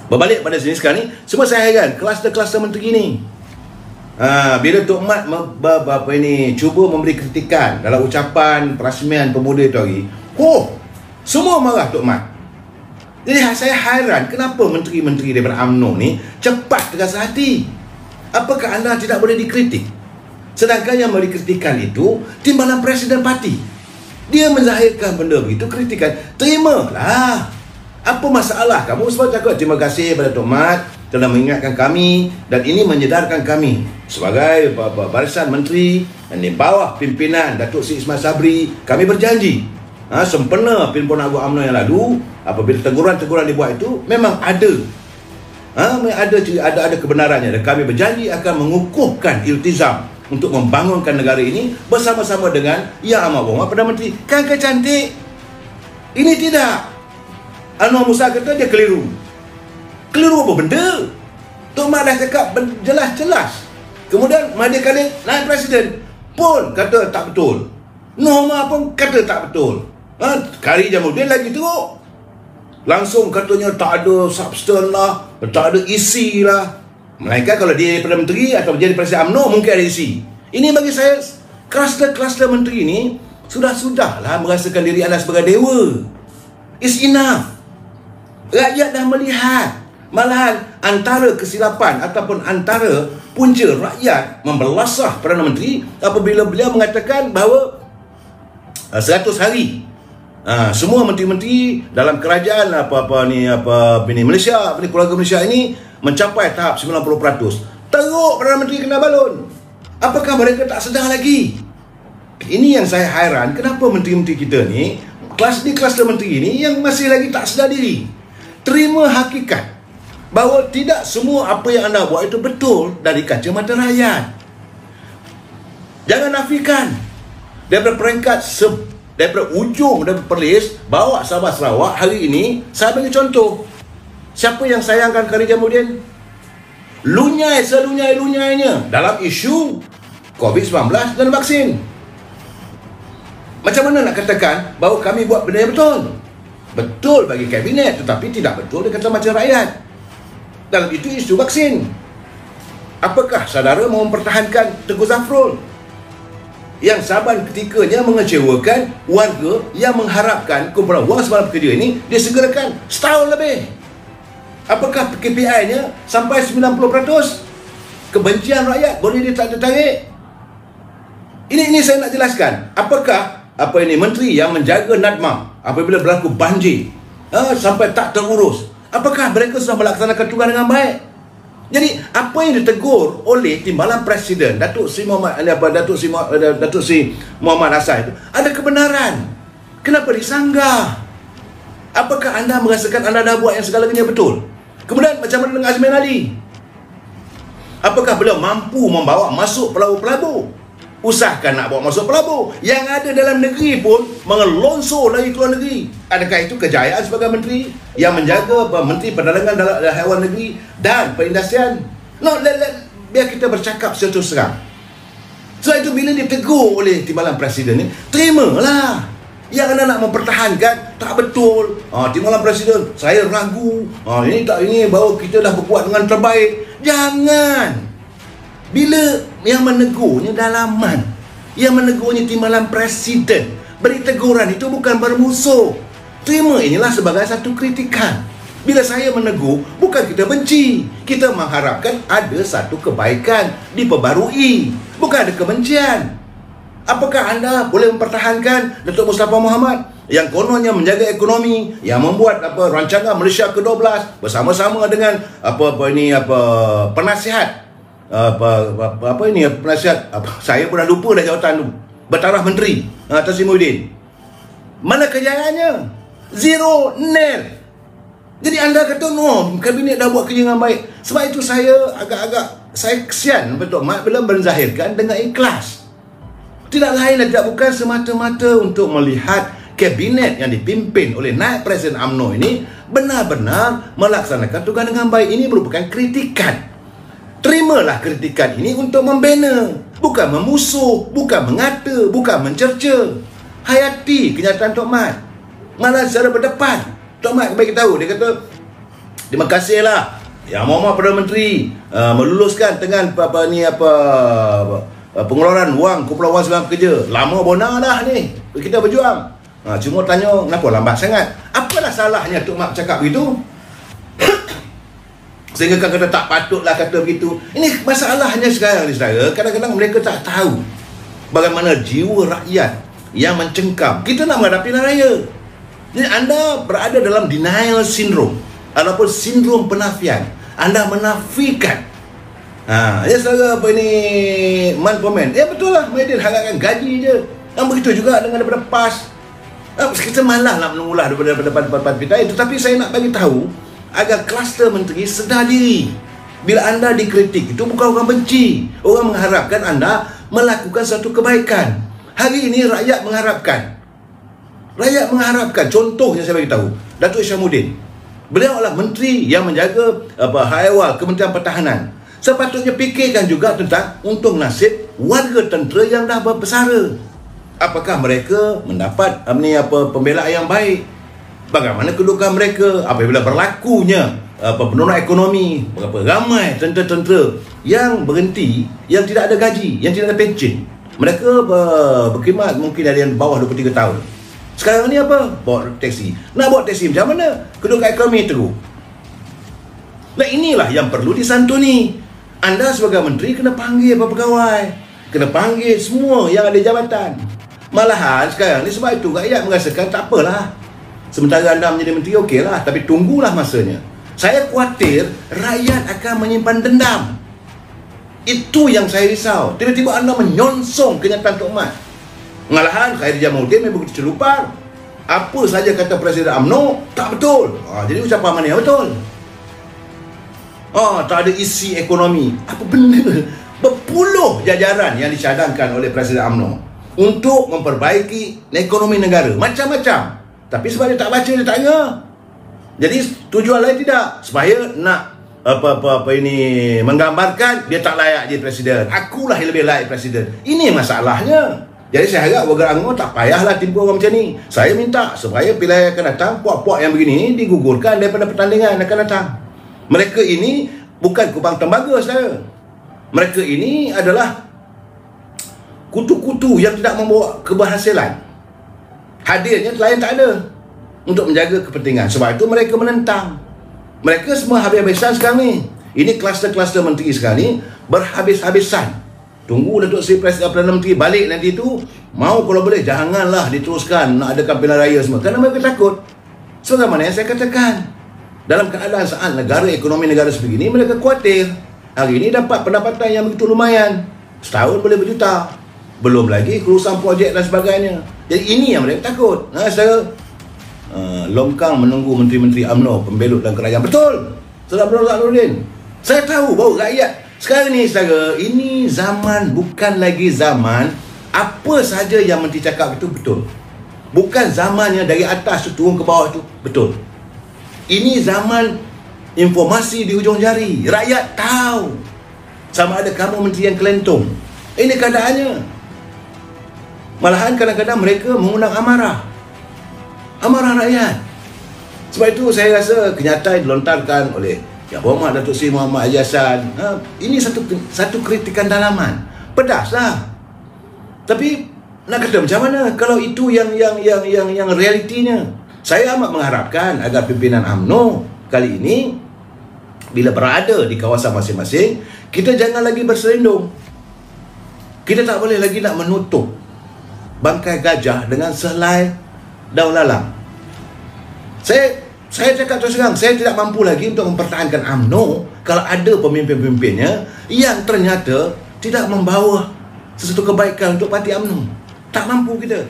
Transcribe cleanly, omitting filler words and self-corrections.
Berbalik pada sini sekarang ni, semua saya heran kluster-kluster menteri ni. Bila Tok Mat cuba memberi kritikan dalam ucapan perasmian pemuda itu hari, semua marah Tok Mat. Jadi saya hairan kenapa menteri-menteri daripada UMNO ni cepat terasa hati. Apakah anda tidak boleh dikritik? Sedangkan yang memberi kritikan itu timbalan Presiden Parti. Dia menzahirkan benda begitu, kritikan, terimalah. Apa masalah kamu? Sebab cakap terima kasih kepada Tok Mat telah mengingatkan kami, dan ini menyedarkan kami sebagai barisan menteri dan di bawah pimpinan Datuk Seri Ismail Sabri. Kami berjanji sempena Pimpinan Agung UMNO yang lalu, apabila teguran-teguran dibuat itu memang ada kebenarannya, dan kami berjanji akan mengukuhkan iltizam untuk membangunkan negara ini bersama-sama dengan Yang Amat Berhormat Perdana Menteri. Kan cantik? Ini tidak. Anwar Musa kata dia keliru. Keliru apa benda? Tok Mat dah cakap jelas-jelas. Kemudian Mahathir Khalil naik presiden pun kata tak betul. Norma pun kata tak betul. Kari Jamaluddin lagi teruk. Langsung katanya tak ada substan lah, tak ada isi lah. Melainkan kalau dia Perdana Menteri atau jadi Presiden UMNO mungkin ada isi. Ini bagi saya, kluster-kluster menteri ni sudah-sudahlah merasakan diri anda sebagai dewa. It's enough. Rakyat dah melihat. Malahan antara kesilapan ataupun antara punca rakyat membelasah Perdana Menteri apabila beliau mengatakan bahawa 100 hari semua menteri-menteri dalam kerajaan Malaysia, keluarga Malaysia ini mencapai tahap 90%. Teruk Perdana Menteri kena balon. Apakah mereka tak sedar lagi? Ini yang saya hairan, kenapa menteri-menteri kita ni, kluster menteri ini yang masih lagi tak sedar diri. Terima hakikat bahawa tidak semua apa yang anda buat itu betul dari kacamata rakyat. Jangan nafikan. Daripada peringkat daripada ujung, daripada Perlis bawa Sabah Sarawak hari ini, saya bagi contoh. Siapa yang sayangkan Kari Jamaluddin? Lunyai selunyai-lunyainya dalam isu COVID-19 dan vaksin. Macam mana nak katakan bahawa kami buat benda yang betul? Betul bagi kabinet, tetapi tidak betul di kata macam rakyat. Dalam itu isu vaksin. Apakah saudara mau mempertahankan Tengku Zafrul yang saban ketikanya mengecewakan warga yang mengharapkan kumpulan wang semalam pekerja ini disegerakan setahun lebih? Apakah KPI-nya sampai 90%? Kebencian rakyat boleh ditarik? Ini saya nak jelaskan. Apakah menteri yang menjaga NADMA apabila berlaku banjir sampai tak terurus, apakah mereka sudah melaksanakan tugas dengan baik? Jadi apa yang ditegur oleh timbalan Presiden Datuk Seri Muhammad Hasan itu ada kebenaran. Kenapa disanggah? Apakah anda merasakan anda dah buat yang segalanya betul? Kemudian macam mana dengan Azmin Ali? Apakah beliau mampu membawa masuk pelabur-pelabur? Usahakan nak bawa masuk pelabur. Yang ada dalam negeri pun mengelonsor lagi keluar negeri. Adakah itu kejayaan sebagai menteri yang menjaga Menteri Perdagangan dalam Haiwan Negeri dan Perindustrian? No, biar kita bercakap secara terus terang. Sebab itu bila ditegur oleh timbalan Presiden ni, terimalah. Yang anda nak mempertahankan tak betul. Timbalan Presiden, saya ragu. Ini bahawa kita dah berbuat dengan terbaik. Jangan. Bila yang menegurnya dalaman, yang menegurnya timbalan Presiden, beri teguran itu bukan bermusuh. Terima inilah sebagai satu kritikan. Bila saya menegur, bukan kita benci. Kita mengharapkan ada satu kebaikan diperbarui, bukan ada kebencian. Apakah anda boleh mempertahankan Datuk Mustafa Mohamad yang kononnya menjaga ekonomi, yang membuat rancangan Malaysia ke-12 bersama-sama dengan penasihat penasihat saya pun dah lupa dah jawatan tu, bertaraf menteri Taslim Muhyiddin. Mana kejayaannya? Zero, nil. Jadi anda kata no, kabinet dah buat kerja dengan baik. Sebab itu saya saya kesian Tok Mat bila menzahirkan dengan ikhlas. Tidak lain dan tidak bukan semata-mata untuk melihat kabinet yang dipimpin oleh naib Presiden UMNO ini benar-benar melaksanakan tugas dengan baik. Ini merupakan kritikan. Terimalah kritikan ini untuk membina, bukan memusuh, bukan mengata, bukan mencerca. Hayati kenyataan Tok Mat. Malah secara berdepan Tok Mat bagi tahu, dia kata Terima kasihlah Yang Mohd Perdana Menteri meluluskan dengan pengeluaran wang kumpulan wang sebarang pekerja. Lama bona dah ni kita berjuang. Cuma tanya kenapa lambat sangat. Apalah salahnya Tok Mat cakap begitu? Sehingga kan kata tak patutlah kata begitu. Ini masalahnya sekarang ni saudara. Kadang-kadang mereka tak tahu bagaimana jiwa rakyat yang mencengkam. Kita nak menghadapi pilihan raya. Jadi anda berada dalam denial syndrome ataupun sindrom penafian. Anda menafikan. Ya saudara apa ini Man komen. Ya betul lah, Maidin harapkan gaji je. Dan begitu juga dengan daripada PAS. Kita malah nak menunggulah daripada kita itu. Tetapi saya nak bagi tahu agar kluster menteri sedar diri. Bila anda dikritik, itu bukan orang benci. Orang mengharapkan anda melakukan satu kebaikan. Hari ini rakyat mengharapkan. Rakyat mengharapkan. Contohnya saya bagi tahu, Datuk Isyamuddin. Beliau adalah menteri yang menjaga hal ehwal Kementerian Pertahanan. Sepatutnya fikirkan juga tentang untung nasib warga tentera yang dah bersara. Apakah mereka mendapat pembelaan yang baik? Bagaimana kedudukan mereka apabila berlakunya penurunan ekonomi? Berapa ramai tentera-tentera yang berhenti, yang tidak ada gaji, yang tidak ada pencen. Mereka berkhidmat mungkin ada yang bawah 23 tahun. Sekarang ni apa? Bawa teksi. Nak bawa teksi macam mana? Kedudukan ekonomi teruk. Nah inilah yang perlu disantuni. Anda sebagai menteri kena panggil pegawai, kena panggil semua yang ada jabatan. Malahan sekarang ni sebab itu rakyat merasakan tak apalah. Sementara anda menjadi menteri okeylah, tapi tunggulah masanya. Saya khawatir rakyat akan menyimpan dendam. Itu yang saya risau. Tiba-tiba anda menyonsong kenyataan Tok Mat. Malahan Khairijah Maudin memang begitu celupar. Apa saja kata Presiden UMNO tak betul. Jadi ucapan mana yang betul? Tak ada isi ekonomi. Apa benda? Berpuluh jajaran yang dicadangkan oleh Presiden UMNO untuk memperbaiki ekonomi negara. Macam-macam. Tapi sebab dia tak baca, dia tak dengar. Jadi tujuan lain tidak. Supaya nak menggambarkan dia tak layak jadi presiden. Akulah yang lebih layak presiden. Ini masalahnya. Jadi saya harap warga UMNO tak payahlah tipu orang macam ni. Saya minta supaya pilihan akan datang, puak-puak yang begini digugurkan daripada pertandingan akan datang. Mereka ini bukan kubang tembaga saudara. Mereka ini adalah kutu-kutu yang tidak membawa keberhasilan. Hadirnya lain tak ada untuk menjaga kepentingan. Sebab itu mereka menentang. Mereka semua habis-habisan sekarang ni. Ini kluster-kluster menteri sekarang ni berhabis-habisan. Tunggu Datuk Seri Perdana Menteri balik nanti tu, mau kalau boleh janganlah diteruskan nak adakan pilihan raya semua. Kerana mereka takut. Sebagaimana yang saya katakan, dalam keadaan saat negara, ekonomi negara sebegini, mereka khawatir hari ini dapat pendapatan yang begitu lumayan, setahun boleh berjuta, belum lagi kerusakan projek dan sebagainya. Jadi ini yang mereka takut. Saudara, longkang menunggu menteri-menteri UMNO pembelut dan kerajaan. Betul, Saudara Abdul saya tahu bahawa rakyat sekarang ni saudara, ini zaman bukan lagi zaman apa saja yang menteri cakap itu betul. Bukan zamannya dari atas tu turun ke bawah tu betul. Ini zaman informasi di hujung jari. Rakyat tahu sama ada kamu menteri yang kelentong. Ini keadaannya. Malahan kadang-kadang mereka mengundang amarah rakyat. Sebab itu saya rasa kenyataan dilontarkan oleh Yang Berhormat Datuk Seri Muhammad Haji Hassan, ini satu kritikan dalaman. Pedaslah. Tapi nak kata macam mana kalau itu yang realitinya. Saya amat mengharapkan agar pimpinan UMNO kali ini bila berada di kawasan masing-masing, kita jangan lagi berselindung. Kita tak boleh lagi nak menutup bangkai gajah dengan sehelai daun lalang. Saya cakap terus terang, saya tidak mampu lagi untuk mempertahankan UMNO kalau ada pemimpin-pemimpinnya yang ternyata tidak membawa sesuatu kebaikan untuk parti UMNO. Tak mampu kita.